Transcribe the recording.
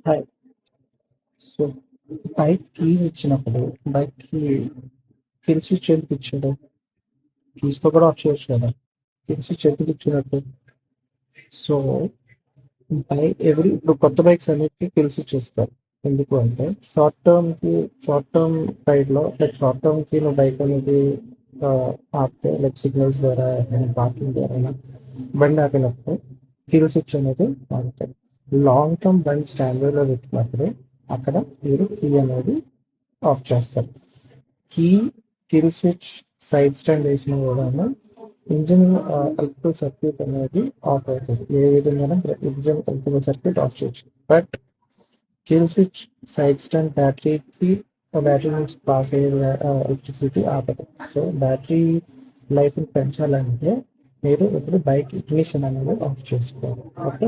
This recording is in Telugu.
హాయ్. సో, బైక్ కీస్ ఇచ్చినప్పుడు బైక్‌కి కిల్ స్విచ్ ఎందుకు ఇచ్చాడు? కీస్‌తో కూడా ఆఫ్ చేయొచ్చు కదా! కిల్ స్విచ్ ఎందుకు ఇచ్చినట్టు? సో, ఇప్పుడు కొత్త బైక్స్ అన్నిటికి కిల్ స్విచ్ ఇస్తారు. ఎందుకు అంటే షార్ట్ టర్మ్ రైడ్‌లో షార్ట్ టర్మ్‌కి నువ్వు బైక్ అనేది ఆపితే సిగ్నల్స్ ద్వారా పార్కింగ్ ద్వారా బండి ఆపినప్పుడు కిల్ స్విచ్ అనేది వాడతారు. లాంగ్ టర్మ్ బండి స్టాండ్ బైలో పెట్టినప్పుడు అక్కడ మీరు కీ అనేది ఆఫ్ చేస్తారు. Key kill switch side stand వేసిన కూడా ఇంజిన్ ఎలక్ట్రికల్ సర్క్యూట్ అనేది ఆఫ్ అవుతుంది. ఏ విధంగా ఇంజిన్ ఎలక్ట్రికల్ సర్క్యూట్ ఆఫ్ చేయొచ్చు. But kill switch side stand battery నుంచి పాస్ అయ్యే ఎలక్ట్రిసిటీ ఆపదు. సో బ్యాటరీ లైఫ్ని పెంచాలంటే మీరు ఇప్పుడు బైక్ ఇగ్నిషన్ అనేది ఆఫ్ చేసుకోవాలి. ఓకే.